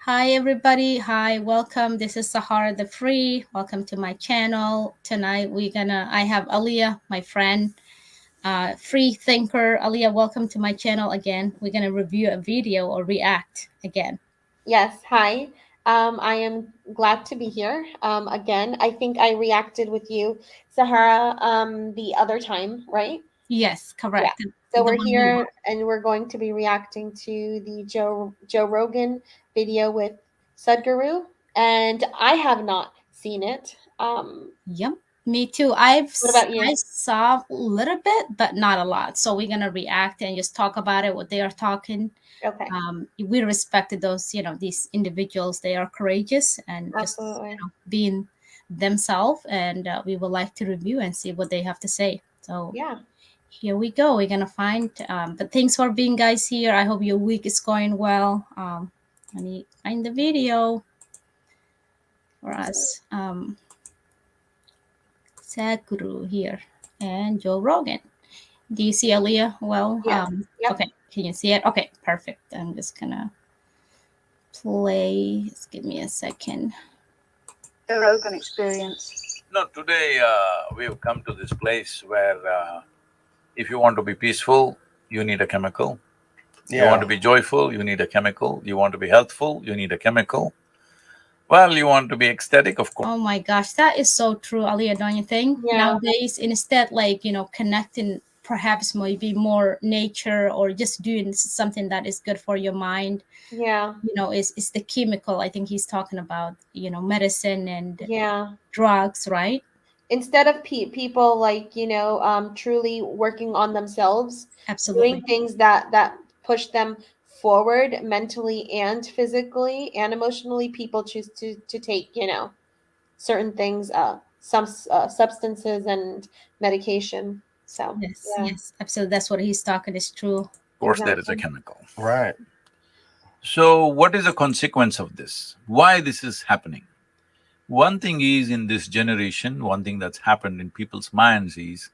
Hi everybody, hi, welcome. This is Sahara-The Free. Welcome to my channel. Tonight I have Aliyah, my friend, free thinker. Aliyah, welcome to my channel again. We're gonna review a video or react again. Yes, hi. I am glad to be here. Again, I think I reacted with you, Sahara, the other time, right? Yes, Yeah. correct. So The we're one you here want. and we're going to be reacting to the Joe Rogan video with Sadhguru, and I have not seen it. Yep, me too. What about I you? saw a little bit, but not a lot. So we're gonna react and just talk about it, what they are talking. Okay, We respected those, these individuals. They are courageous and just, absolutely. being themselves. And we would like to review and see what they have to say. So Yeah. here we go. We're gonna find. But thanks for being guys here. I hope your week is going well. Let me find the video for us. Sadhguru here and Joe Rogan. Do you see Aaliyah? Well, Yes. Yep. okay. Can you see it? Okay, perfect. I'm just gonna play. Just give me a second. The Rogan experience. No, today we've come to this place where if you want to be peaceful, you need a chemical. You want to be joyful, you need a chemical. You want to be healthful, you need a chemical. Well, you want to be ecstatic, of course. Oh my gosh, that is so true, Aliyah, don't you think? Yeah. Nowadays, instead, connecting perhaps maybe more nature or just doing something that is good for your mind, Yeah. is the chemical. I think he's talking about, medicine and Yeah. drugs, right? Instead of people truly working on themselves, doing Absolutely. things that push them forward mentally and physically and emotionally, people choose to take certain things, some substances and medication. So Yes, yeah, yes, absolutely. That's what he's talking is true. Of course, there is a exactly. chemical. Right. So, what is the consequence of this? Why this is happening? One thing is, in this generation, one thing that's happened in people's minds is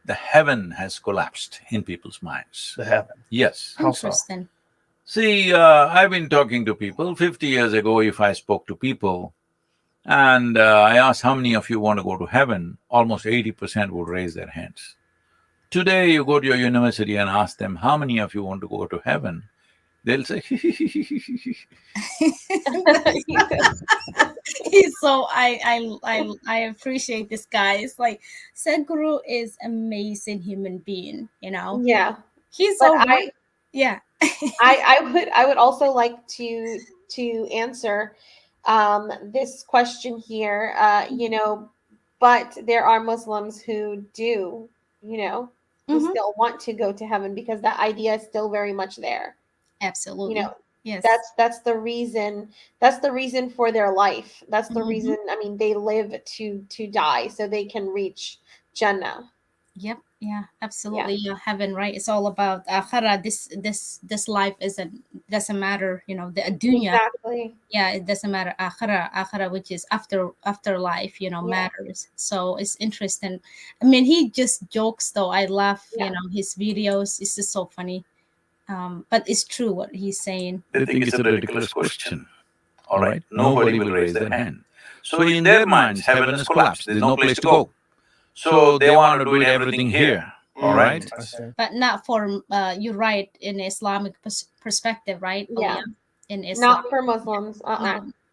the heaven has collapsed in people's minds. The heaven. Yes. How so? Interesting. See, I've been talking to people. 50 years ago, if I spoke to people and I asked how many of you want to go to heaven, almost 80% would raise their hands. Today, you go to your university and ask them how many of you want to go to heaven, they'll say, He's so I appreciate this guy. It's like Sadhguru is amazing human being, Yeah, He's but so right. Yeah. I would also like to answer this question here. But there are Muslims who do, who Mm-hmm. still want to go to heaven because that idea is still very much there. You Absolutely. know, Yes. that's the reason. That's the reason for their life. That's the Mm-hmm. reason. I mean, they live to die so they can reach Jannah. Yep. Yeah. Yeah, Absolutely. Yeah. Heaven, right? It's all about akhira. This life doesn't matter. The dunya. exactly. Yeah, it doesn't matter. Akhira, which is afterlife, Yeah, matters. So it's interesting. I mean, he just jokes though. I laugh, yeah, his videos. It's just so funny. But it's true what he's saying. they think it's a ridiculous question. All right, nobody will raise their hand. So, in their minds, heaven has collapsed, there's no place to go. So, they want to do it everything here, all right? I see. But not for you're right in Islamic perspective, right, yeah. Aliyah? In Islam, Not for Muslims.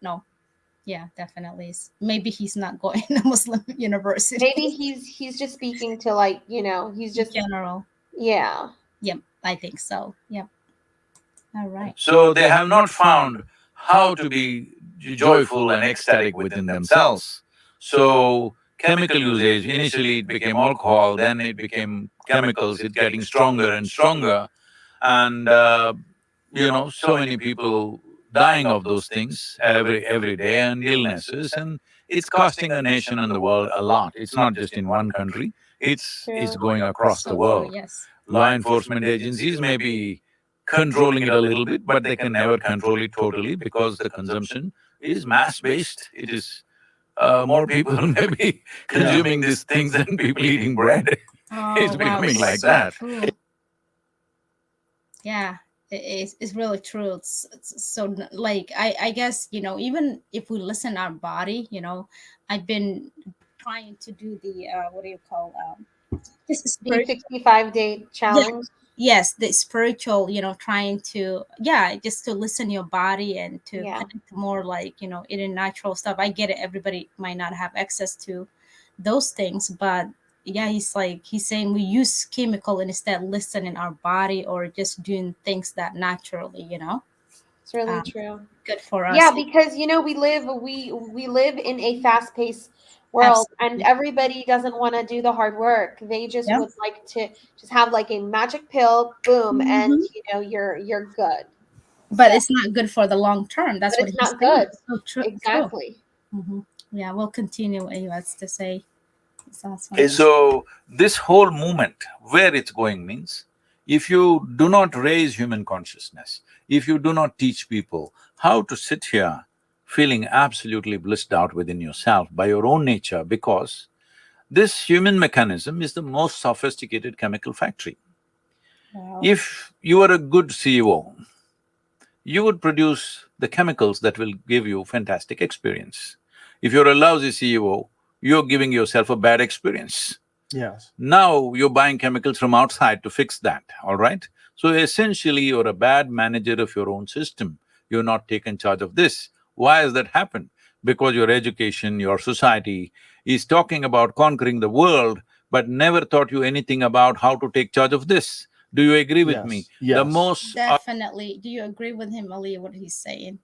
no, yeah, definitely. Maybe he's not going to Muslim university Maybe he's just speaking to he's in just general. yeah. Yep, I think so. Yep. All right. So, they have not found how to be joyful and ecstatic within themselves. So, chemical usage, initially it became alcohol, then it became chemicals, it's getting stronger and stronger. And so many people dying of those things every day and illnesses, and it's costing the nation and the world a lot. It's not just in one country, it's True. going across So the true. world. Yes. Law enforcement agencies may be controlling it a little bit, but they can never control it totally because the consumption is mass-based. It is more people may be consuming these things than people eating bread. Oh It's wow, becoming like so that. true. Yeah, It's really true. It's so like I guess, you know, even if we listen our body, you know, I've been trying to do the what do you call this is The spiritual. 65-day challenge. Yes, the spiritual, you know, trying to, yeah, just to listen your body and to Yeah. connect more, like, you know, eating natural stuff. I get it, everybody might not have access to those things, but yeah, he's saying we use chemical and instead listening our body or just doing things that naturally, you know, It's really um, true. good for Yeah, us. because you know we live in a fast-paced world, and Absolutely. everybody doesn't want to do the hard work. They just Yeah. would like to just have like a magic pill, boom, and Hmm. you know you're good. But So, it's not good for the long term. That's but what it's he's not saying. good. So true. Exactly. Hmm. Yeah, we'll continue what he has to say. It's awesome. Okay, so this whole movement, where it's going means, if you do not raise human consciousness, if you do not teach people how to sit here feeling absolutely blissed out within yourself by your own nature, because this human mechanism is the most sophisticated chemical factory. Wow. If you are a good CEO, you would produce the chemicals that will give you fantastic experience. If you're a lousy CEO, you're giving yourself a bad experience. Yes. Now you're buying chemicals from outside to fix that, all right? So essentially, you're a bad manager of your own system. You're not taken charge of this. Why has that happened? Because your education, your society is talking about conquering the world, but never taught you anything about how to take charge of this. Do you agree with me? Yes. The Yes. most Definitely. Do you agree with him, Ali, what he's saying?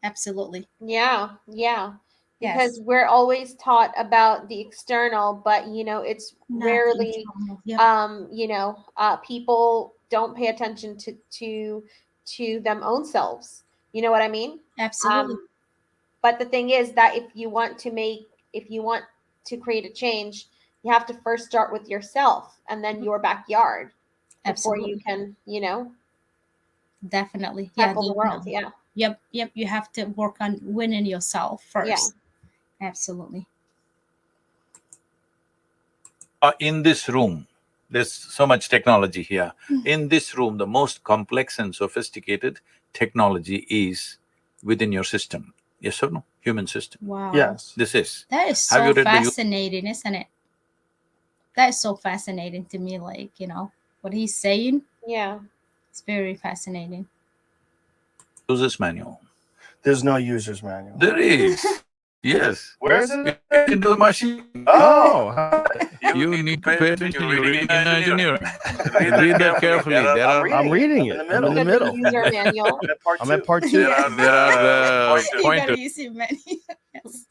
Absolutely. Yeah, yeah. Because Yes. we're always taught about the external, but you know, it's Not the rarely internal. Yep. you know, people don't pay attention to them own selves. You know what I mean? Absolutely. But the thing is that if you want to create a change, you have to first start with yourself and then your backyard before you Absolutely. can, you know, Definitely. Yeah, tackle the world. definitely. Yeah. Yep. You have to work on winning yourself Yeah. first. Absolutely. in this room, there's so much technology here. In this room, the most complex and sophisticated technology is within your system. Yes or no? Human system. Wow. Yes. This is. That is Have so you read the fascinating, isn't it? That is so fascinating to me. Like, you know, what he's saying, Yeah. it's very fascinating. user's manual? There's no user's manual. There is. Yes. Where is it? Into the machine. Oh, You need to pay attention, you're reading inner engineering. Read that carefully. There are… I'm reading it. I'm in the Look at middle. user manual. I'm at part two. There are You pointers gotta use it many. Yes.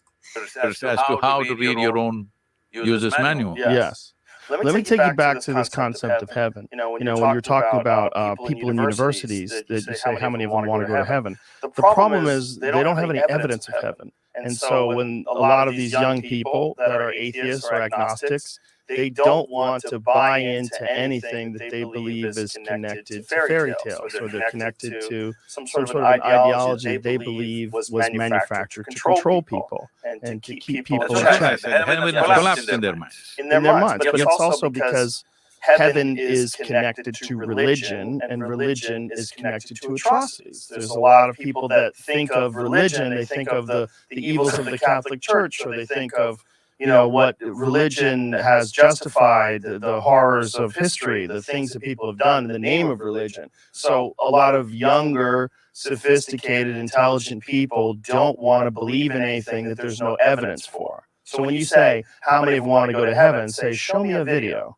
as to how to read your own user's manual. Yes. Let me take you back to this concept of heaven. You know, when you're talking about people in universities, that you say how many of them want to go to heaven. The problem is they don't have any evidence of heaven. And so when a lot of these young people that are atheists or agnostics, they don't want to buy into anything that they believe is connected to fairy tales, or they're connected to some sort of an ideology they believe was manufactured to control people and to keep people That's in what I check. said. Heaven has collapsed in their minds. In their minds, but it's also because heaven is connected to religion, and religion is connected to atrocities. There's a lot of people that think of religion, they think of the evils of the Catholic Church, or they think of, you know, what religion has justified, the horrors of history, the things that people have done in the name of religion. So a lot of younger, sophisticated, intelligent people don't want to believe in anything that there's no evidence for. So when you say, how many of them want to go to heaven, say, show me a video.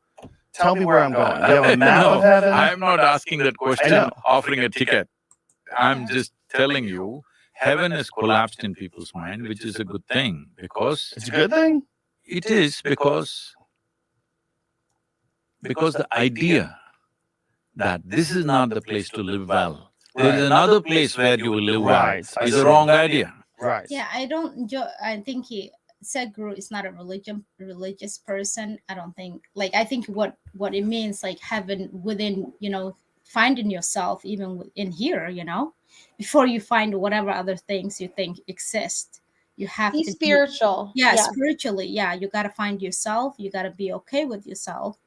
Tell me where I'm going. Do you have a map No, of heaven? I'm not asking that question, know. offering a ticket. I'm just telling you, heaven has collapsed in people's mind, which is a good thing, because It's a good thing? it is because the idea that this is not the place to live well, there is another place where you will live well, Right. is the wrong idea. Right. Yeah, I think he Sadhguru is not a religious person. I don't think, like, I think what it means, like, heaven within, you know, finding yourself even in here, you know, before you find whatever other things you think exist. You have Be to be, spiritual. yeah, Yeah. spiritually, yeah, you got to find yourself, you got to be okay with yourself.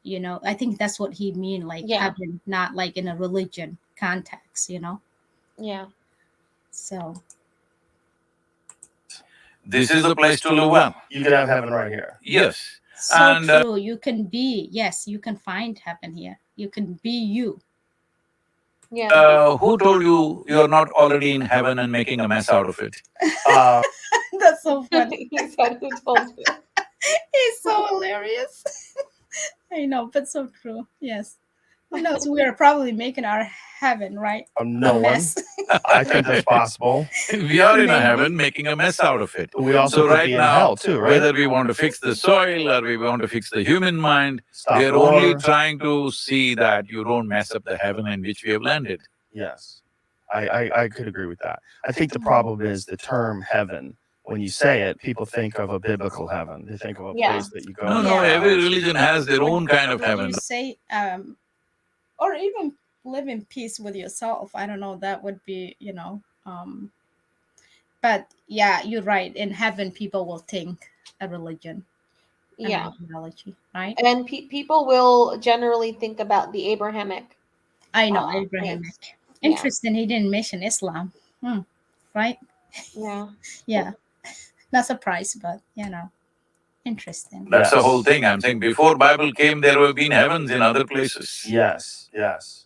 You know, I think that's what he mean, like Yeah. heaven, not like in a religion context, you know. Yeah. So This is the place to live well. You can have heaven right here. Yes. so And true. You can be, yes, you can find heaven here. You can be you. Yeah. who told you you're not already in heaven and making a mess out of it? That's so funny. He said, "Who told you?" He's so hilarious. I know, but so true. Yes. Who knows? We are probably making our heaven, right? No A one. mess. I think that's possible. We are in a Maybe. heaven making a mess out of it. We also So could right be in now, hell too, right? whether we want to fix the soil or we want to fix the human mind, Stop we are the only war. trying to see that you don't mess up the heaven in which we have landed. Yes, I could agree with that. I think the problem is the term heaven. When you say it, people think of a biblical heaven. They think of a Yeah. place that you go. No, and no, it's every nice. religion has their own kind of When heaven. you say, or even live in peace with yourself, I don't know, that would be, you know, but yeah, you're right. In heaven, people will think a religion, an Yeah. ideology, right? And people will generally think about the Abrahamic. I know, faiths. Abrahamic. Yeah. Interesting, he didn't mention Islam. Right? Yeah. Yeah. Not surprised, but you know, interesting. That's the Yes. whole thing. I'm saying before Bible came, there have been heavens in other places. Yes, yes.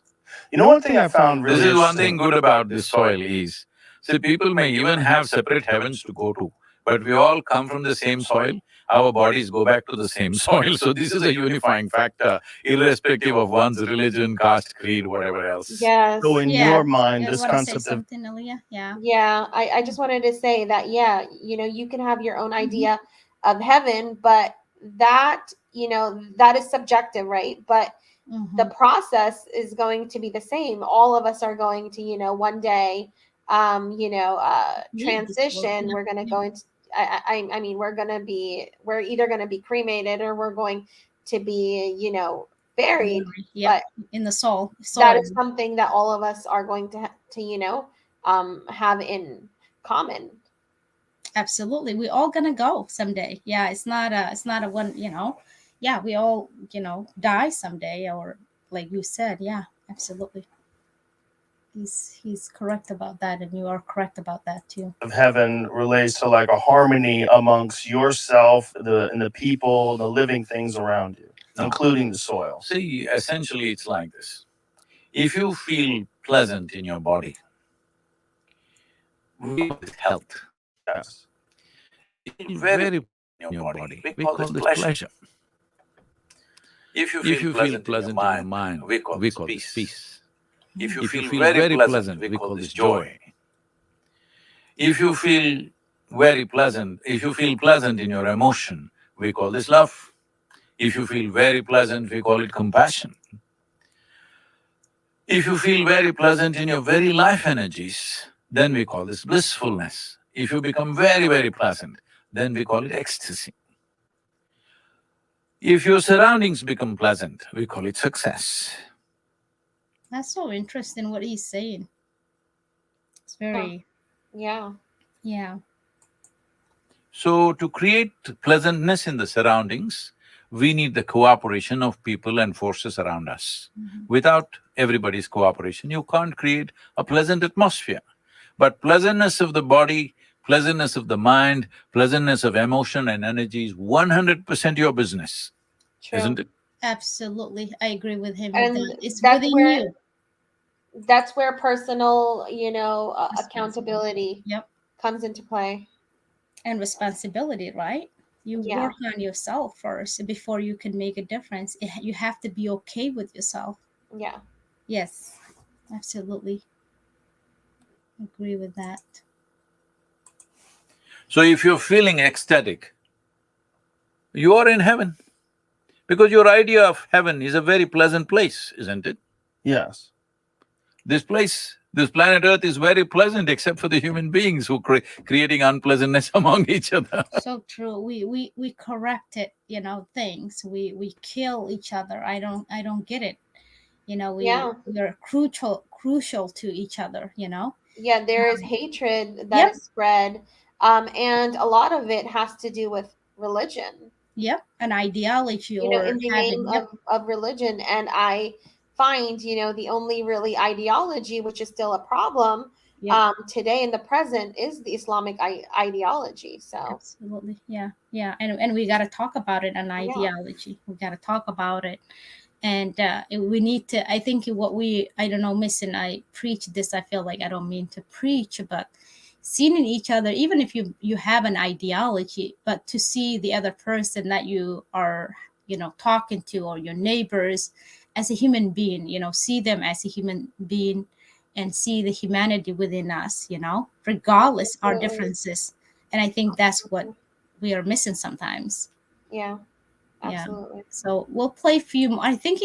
You know, one thing I found really This is one thing interesting. good about this soil is, see, people may even have separate heavens to go to, but we all come from the same soil, our bodies go back to the same soil. So this is a unifying factor, irrespective of one's religion, caste, creed, whatever else. Yes. So in Yeah. your mind, You this want to say concept of something, Aaliyah? Yeah. Yeah, I just wanted to say that, yeah, you can have your own idea of heaven, but that, that is subjective, right? But Mhm. the process is going to be the same. All of us are going to, one day, transition. Yeah. We're going to go into, I mean, we're either going to be cremated or we're going to be, buried. Yeah, But in the soul. that is something that all of us are going to have in common. Absolutely, we all gonna go someday. Yeah, it's not a one, yeah, we all die someday, or like you said. Yeah, absolutely, he's correct about that, and you are correct about that too. of heaven relates to like a harmony amongst yourself, and the people, the living things around you, including the soil. See, essentially it's like this. If you feel pleasant in your body, we call this health. Yes. If you feel very in your body, we call this pleasure. If you feel pleasant in your mind, we call this peace. If you feel very pleasant, we call this joy. If you feel very pleasant, if you feel pleasant in your emotion, we call this love. If you feel very pleasant, we call it compassion. If you feel very pleasant in your very life energies, then we call this blissfulness. If you become very, very pleasant, then we call it ecstasy. If your surroundings become pleasant, we call it success. That's so interesting what he's saying. It's very Yeah. yeah. So to create pleasantness in the surroundings, we need the cooperation of people and forces around us. Without everybody's cooperation, you can't create a pleasant atmosphere. But pleasantness of the body, pleasantness of the mind, pleasantness of emotion and energy is 100% your business, True. isn't it? Absolutely, I agree with him. And with that. It's that's within where you. that's where personal, accountability Yep, comes into play. and responsibility, right? You Yeah. work on yourself first before you can make a difference. You have to be okay with yourself. Yeah. Yes, absolutely. Agree with that. So if you're feeling ecstatic, you are in heaven. Because your idea of heaven is a very pleasant place, isn't it? Yes. This place, this planet Earth is very pleasant except for the human beings who creating unpleasantness among each other. So true. We corrected, things. We kill each other. I don't get it. Yeah. We are crucial to each other. Yeah, there is hatred that Yep. is spread, and a lot of it has to do with religion. Yep, an ideology you know, or in the having. name Yep. of religion. And I find, you know, the only really ideology, which is still a problem Yep. today in the present, is the Islamic ideology. So Absolutely. Yeah. Yeah. And we got to talk about it, an yeah, ideology. We got to talk about it. And we need to, I think what we, I don't know, Miss, and I preach this, I feel like I don't mean to preach, but seeing in each other, even if you have an ideology, but to see the other person that you are, you know, talking to, or your neighbors, as a human being, you know, see them as a human being, and see the humanity within us, you know, regardless our absolutely. differences. And I think that's what we are missing sometimes. Yeah, Yeah. absolutely. So we'll play a few more. I think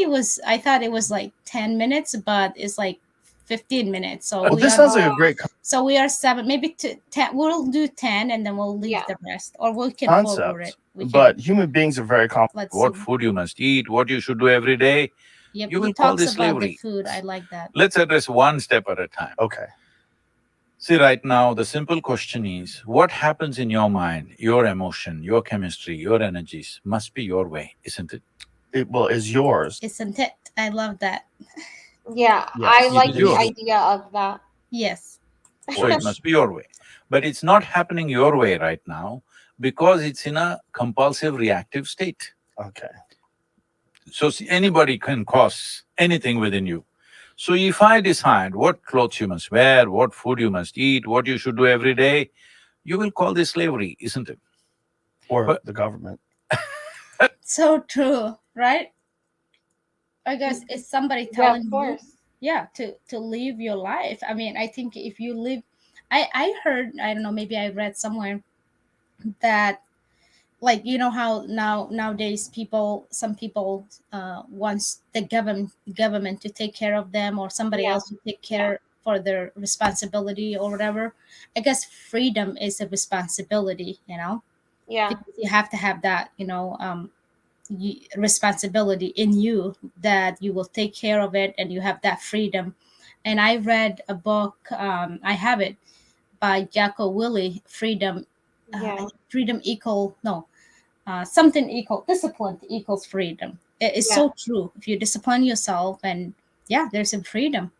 I thought it was like 10 minutes, but it's like 15 minutes. So Well, we this are, sounds like a great so we are 7, maybe to 10. We'll do 10 and then we'll leave Yeah. the rest, or we can forward concept, it. We but can, human beings are very complex. let's What see. food you must eat, what you should do every day, Yep, you he will call talks this about the slavery. food. I like that. Let's address one step at a time. Okay. See, right now, the simple question is, what happens in your mind, your emotion, your chemistry, your energies must be your way, isn't it? It well is yours. Isn't it? I love that. Yeah, Yes, I it like is the yours. idea of that. Yes. So it must be your way. But it's not happening your way right now because it's in a compulsive reactive state. Okay. So anybody can cause anything within you. So if I decide what clothes you must wear, what food you must eat, what you should do every day, you will call this slavery, isn't it? Or But- the government. So true, right? I guess it's somebody Yeah, telling of you, course. yeah, to live your life. I mean, I think if you live, I heard, I don't know, maybe I read somewhere that, like, you know how nowadays some people wants the government to take care of them, or somebody Yeah. else to take care for their responsibility or whatever. I guess freedom is a responsibility, you know, Yeah. because you have to have that, you know, responsibility in you, that you will take care of it and you have that freedom. And I read a book, I have it, by Jocko Willie, Freedom. Yeah. Freedom equal, no, something equal, discipline equals freedom. It's Yeah. so true. If you discipline yourself, and yeah, there's some freedom.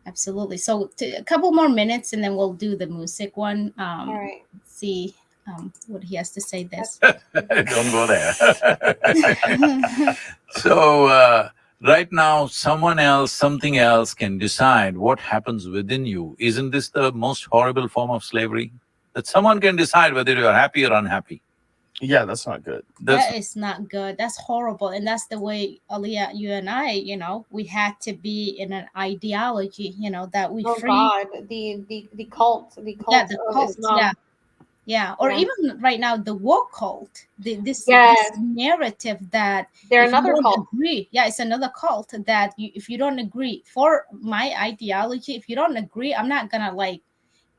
Absolutely. So a couple more minutes and then we'll do the music one. All right. See what he has to say this. Don't go there. So, right now, someone else, something else can decide what happens within you. Isn't this the most horrible form of slavery? That someone can decide whether you're happy or unhappy. Yeah, that's not good. That's That is not good. That's horrible. And that's the way, Aliyah, you and I, you know, we had to be in an ideology, you know, that we Oh free. God, the cult, the cult Yeah, the of cult. Islam. Yeah. Yeah. Or Yeah. even right now, the woke cult. This Yes. narrative that They're if you another don't cult. agree, yeah, it's another cult that if you don't agree for my ideology, if you don't agree, I'm not gonna like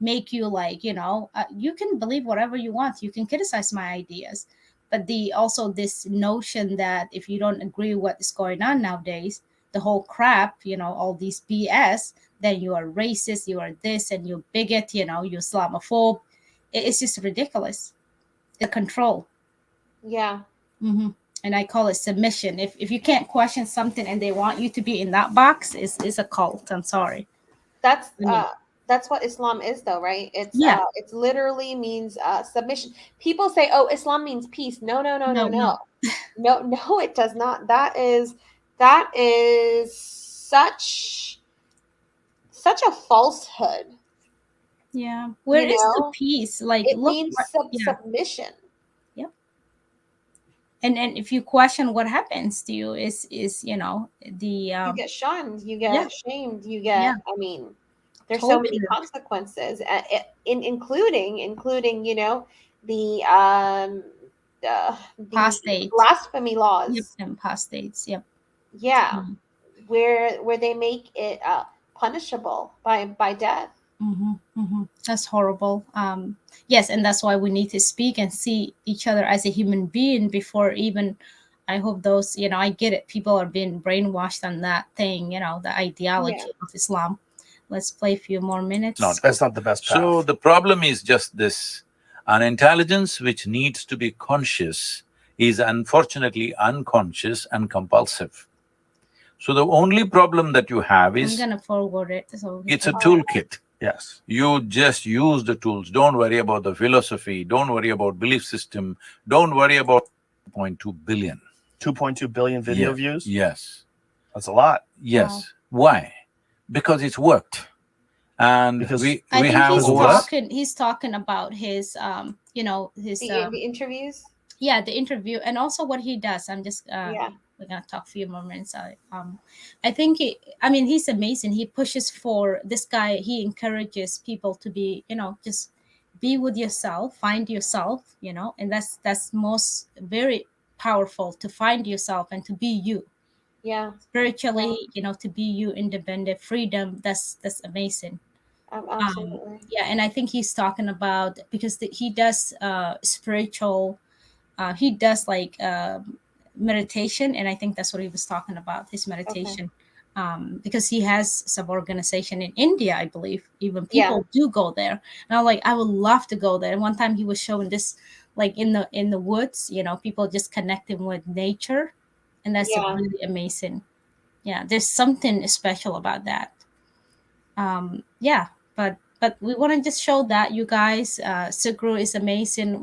make you like, you know, you can believe whatever you want, you can criticize my ideas, but the also this notion that if you don't agree what is going on nowadays, the whole crap, you know, all these BS, then you are racist, you are this, and you bigot, you know, you Islamophobe. It's just ridiculous. The control. Yeah. Mm-hmm. And I call it submission. If you can't question something and they want you to be in that box, is a cult. I'm sorry. That's I mean, that's what Islam is, though, right? It's Yeah. It's literally means submission. People say, "Oh, Islam means peace." No, no, no, no, No. no, no. It does not. That is such a falsehood. Yeah. Where You is the know, peace? Like, it look, means yeah. submission. And if you question what happens to you, is you know, the You get shunned, you get shamed, you get. Yeah. I mean, there's so many Torture. consequences, including you know the Apostate. blasphemy laws. Yep. And apostates. Yep. Yeah, where they make it punishable by death. Mm-hmm, mm-hmm. That's horrible. Yes, and that's why we need to speak and see each other as a human being before even. I hope those, you know, I get it. People are being brainwashed on that thing, you know, the ideology of Islam. Let's play a few more minutes. That's not the best path. so the problem is just this. An intelligence which needs to be conscious is unfortunately unconscious and compulsive. So the only problem that you have I'm is gonna forward it. So it's a toolkit. Yes. You just use the tools, don't worry about the philosophy, don't worry about belief system, don't worry about 2.2 billion. 2.2 billion video Yeah. views? Yes, That's a lot. yes. Why? Because it's worked. And Because we I think have he's over… talking. He's talking about his, his The interviews. yeah, the interview, and also what he does. I'm just Yeah. we're gonna talk a few more minutes. I think I mean, he's amazing. He pushes for this guy. He encourages people to be, just be with yourself, find yourself, and that's most very powerful, to find yourself and to be you Yeah. spiritually, to be you, independent, freedom. That's amazing. Absolutely. Yeah, and I think he's talking about, because he does spiritual, he does like meditation, and I think that's what he was talking about, his meditation. Because he has some organization in India, I believe. Even people do go there, and I'm like, I would love to go there. And one time he was showing this, like in the woods, people just connecting with nature, and that's really amazing. Yeah, there's something special about that. Yeah, but we want to just show that, you guys. Sadhguru is amazing.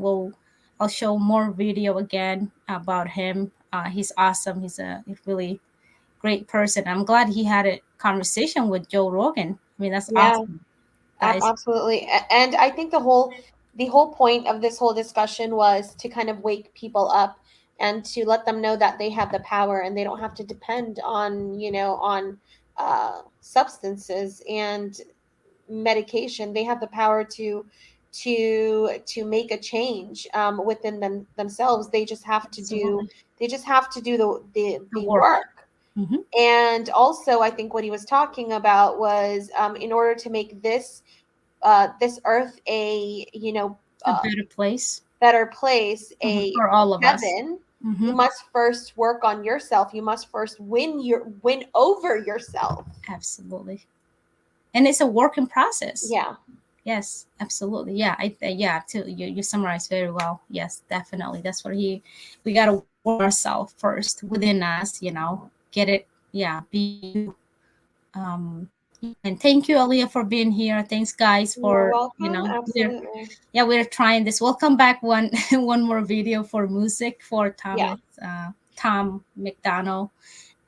I'll show more video again about him. He's awesome. He's a really great person. I'm glad he had a conversation with Joe Rogan. I mean, that's awesome. That is Absolutely. And I think the whole point of this whole discussion was to kind of wake people up and to let them know that they have the power and they don't have to depend on, on substances and medication. They have the power to make a change within themselves. They just have to do absolutely the work. work. Mm-hmm. And also, I think what he was talking about was, in order to make this earth a A better place better place, a for all of us. heaven, Mm-hmm. you must first work on yourself. You must first win over yourself. Absolutely. And it's a working process. Yeah. Yes, absolutely. Yeah, you summarized very well. Yes, definitely. That's what we got to work ourselves first within us, get it. Yeah, be you. And thank you, Aaliyah, for being here. Thanks, guys, You're for, welcome. Absolutely. we're trying this. We'll come back one one more video for music for Yeah. Tom McDonald.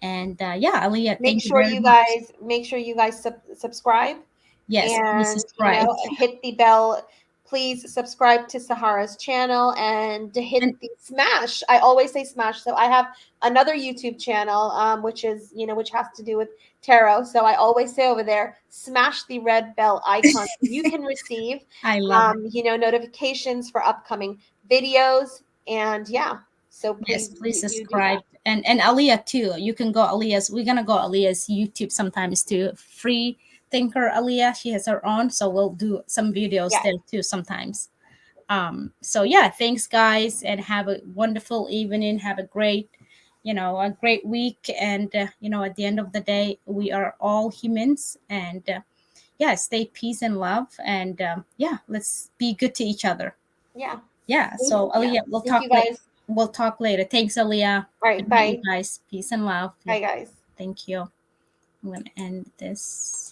And Aaliyah, Make thank you sure very you much. guys subscribe. Yes, please And subscribe. hit the bell. Please subscribe to Sahara's channel and hit And the smash. I always say smash. So I have another YouTube channel, which is which has to do with tarot. So I always say over there, smash the red bell icon so you can receive I love it. notifications for upcoming videos. And so Yes, please please you do subscribe. that. And Aaliyah too. You can go Aaliyah's. We're gonna go Aaliyah's YouTube sometimes too. Free thinker Aaliyah. She has her own, so we'll do some videos Yes. there too sometimes. So yeah, thanks guys, and have a wonderful evening. Have a great, a great week. And at the end of the day, we are all humans. And stay peace and love. And let's be good to each other. Yeah. Yeah. So Aaliyah, we'll Thank talk you later. guys. We'll talk later. Thanks, Aaliyah. All right. Good night, Bye. you guys. Peace and love. Bye, guys. Thank you. I'm going to end this.